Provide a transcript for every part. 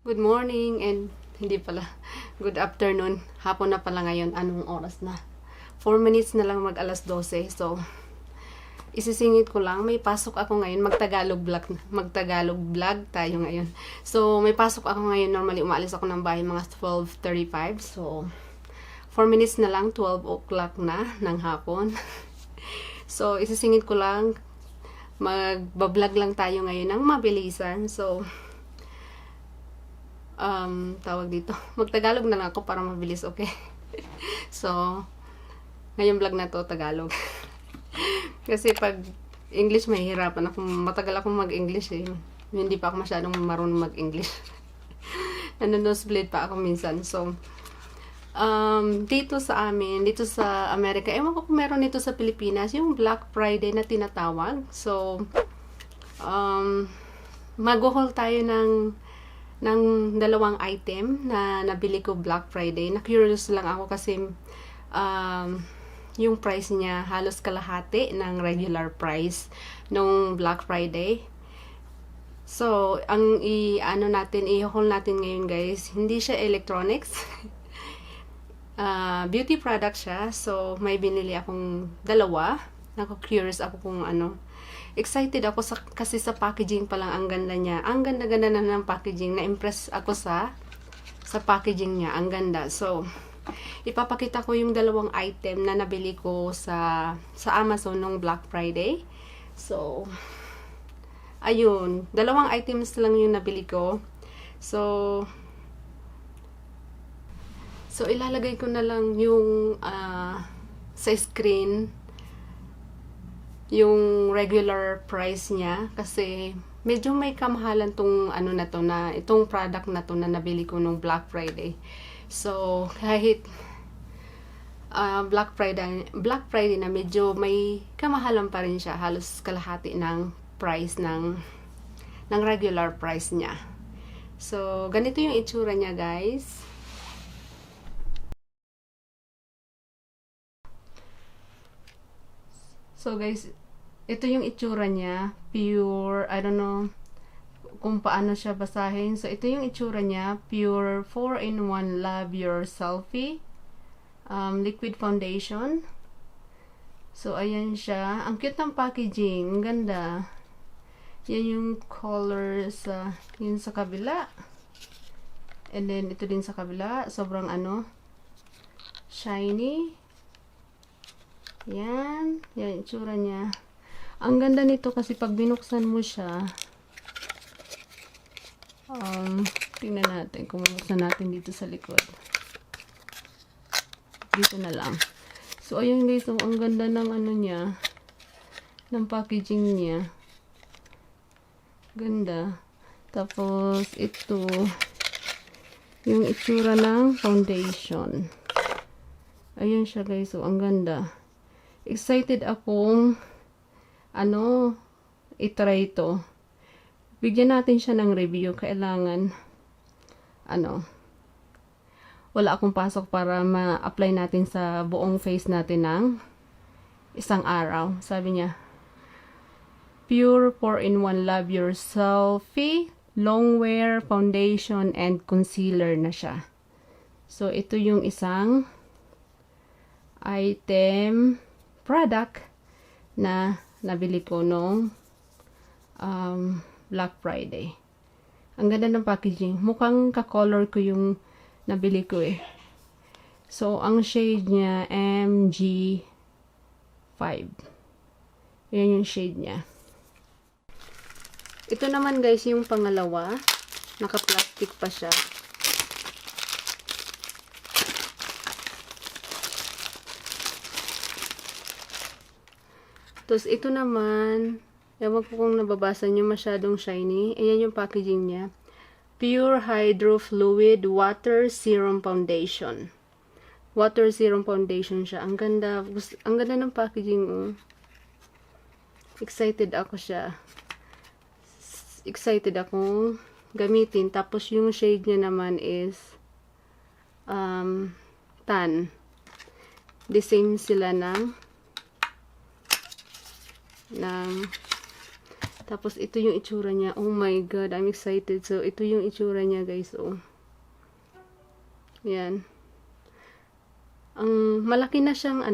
Good morning and hindi pala. Good afternoon. Hapon na pala ngayon. Anong oras na? 4 minutes na lang mag alas 12. So, isisingit ko lang. May pasok ako ngayon. Magtagalog vlog tayo ngayon. So, may pasok ako ngayon. Normally, umaalis ako ng bahay mga 12:35. So, 4 minutes na lang. 12 o'clock na ng hapon. So, isisingit ko lang. Magbablog lang tayo ngayon ng mabilisan. So, tawag dito. Magtagalog na lang ako para mabilis, okay? So, ngayong vlog na to, Tagalog. Kasi pag English, mahihirapan ako. Matagal akong mag-English eh. Hindi pa ako masyadong marunong mag-English. Nanonosebleed pa ako minsan. So, dito sa amin, dito sa Amerika, ewan ko kung meron dito sa Pilipinas, yung Black Friday na tinatawag. So, mag-haul tayo ng dalawang item na nabili ko Black Friday. Na-curious lang ako kasi yung price niya halos kalahati ng regular price nung Black Friday. So, ang i-haul natin ngayon guys, hindi siya electronics. Beauty product siya. So, may binili akong dalawa. Nako-curious ako kung ano. Excited ako kasi sa packaging pa lang ang ganda niya. Ang ganda-ganda na ng packaging. Na-impress ako sa packaging niya. Ang ganda. So, ipapakita ko yung dalawang item na nabili ko sa Amazon nung Black Friday. So, ayun. Dalawang items lang yung nabili ko. So, ilalagay ko na lang yung sa screen yung regular price niya kasi medyo may kamahalan tong itong product na to na nabili ko nung Black Friday. So, kahit Black Friday na medyo may kamahalan pa rin siya. Halos kalahati ng price ng regular price niya. So, ganito yung itsura niya, guys. So guys, ito yung itsura niya. Pure, I don't know kung paano siya basahin. So ito yung itsura niya. Pure 4-in-1 Love Your Selfie liquid foundation. So ayan siya. Ang cute ng packaging. Ang ganda. Yan yung color yun sa kabila. And then ito din sa kabila. Sobrang shiny. Yan itsura niya. Ang ganda nito kasi pag binuksan mo siya, tingnan natin kung bubuksan natin dito sa likod. Dito na lang. So, ayun guys, ang ganda ng niya, ng packaging niya. Ganda. Tapos, ito, yung itsura ng foundation. Ayun siya guys, so ang ganda. Excited akong itry ito. Bigyan natin siya ng review. Kailangan wala akong pasok para ma-apply natin sa buong face natin ng isang araw. Sabi niya, Pure 4-in-1 Love Your Selfie long wear foundation and concealer na siya. So ito yung isang item product na nabili ko nung Black Friday. Ang ganda ng packaging. Mukhang ka-color ko yung nabili ko eh. So, ang shade niya MG5. Yan yung shade niya. Ito naman guys yung pangalawa. Naka-plastic pa siya. Tapos, ito naman, ewan ko kung nababasa nyo, masyadong shiny. Ayan yung packaging niya. Pure Hydro Fluid Water Serum Foundation. Water Serum Foundation siya. Ang ganda. Ang ganda ng packaging. Excited ako siya. Excited akong gamitin. Tapos, yung shade niya naman is tan. The same sila ng Tapos, ito yung itsura niya. Oh my God, I'm excited. So, ito yung itsura niya, guys. Oh. Yan. Ang malaki na siyang,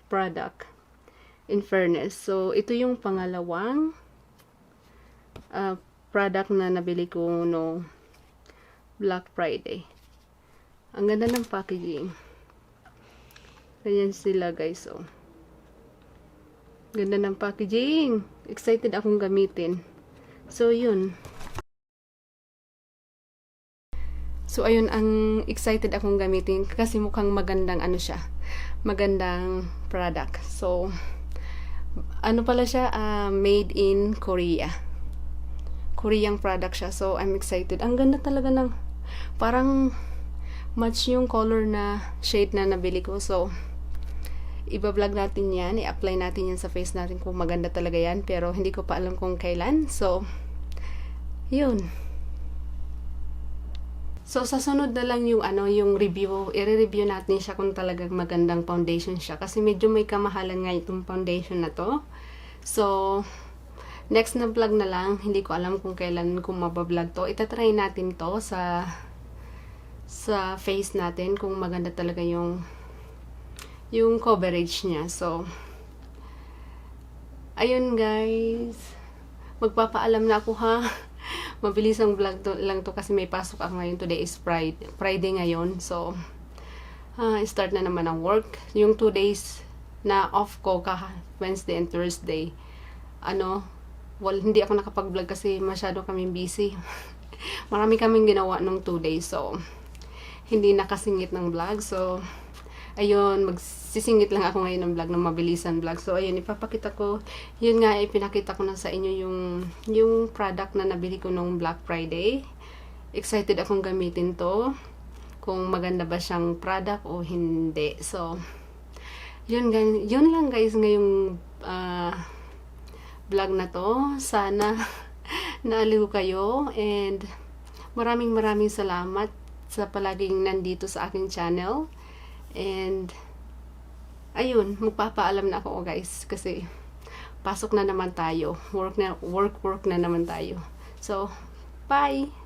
product. In fairness. So, ito yung pangalawang product na nabili ko no Black Friday. Ang ganda ng packaging. Ganyan sila, guys. Oh. Ganda ng packaging. Excited akong gamitin. So, yun. So, ayun, ang excited akong gamitin kasi mukhang magandang siya. Magandang product. So, pala siya? Made in Korea. Korean product siya. So, I'm excited. Ang ganda talaga ng parang match yung color na shade na nabili ko. So, iba-vlog natin yan, i-apply natin yan sa face natin kung maganda talaga yan, pero hindi ko pa alam kung kailan. So, yun. So, sa sunod na lang yung yung review, i-review natin siya kung talagang magandang foundation siya, kasi medyo may kamahalan nga itong foundation na to. So, next na vlog na lang, hindi ko alam kung kailan ko mabablog to. Itatry natin to sa face natin kung maganda talaga yung coverage niya. So, ayun guys. Magpapaalam na ako ha. Mabilis ang vlog lang to kasi may pasok ako ngayon. Today is Friday ngayon. So, start na naman ang work. Yung 2 days na off ko Wednesday and Thursday. Hindi ako nakapag-vlog kasi masyado kaming busy. Marami kaming ginawa nung 2 days. So, hindi nakasingit ng vlog. So, ayun, magsisingit lang ako ngayon ng vlog, ng mabilisan vlog. So, ayun, ipapakita ko. Yun nga, ipinakita ko na sa inyo yung product na nabili ko nung Black Friday. Excited akong gamitin to. Kung maganda ba siyang product o hindi. So, yun lang guys, ngayong vlog na to. Sana naaliw kayo. And maraming salamat sa palaging nandito sa aking channel. And, ayun, magpapaalam na ako guys kasi pasok na naman tayo. Work na naman tayo. So, bye!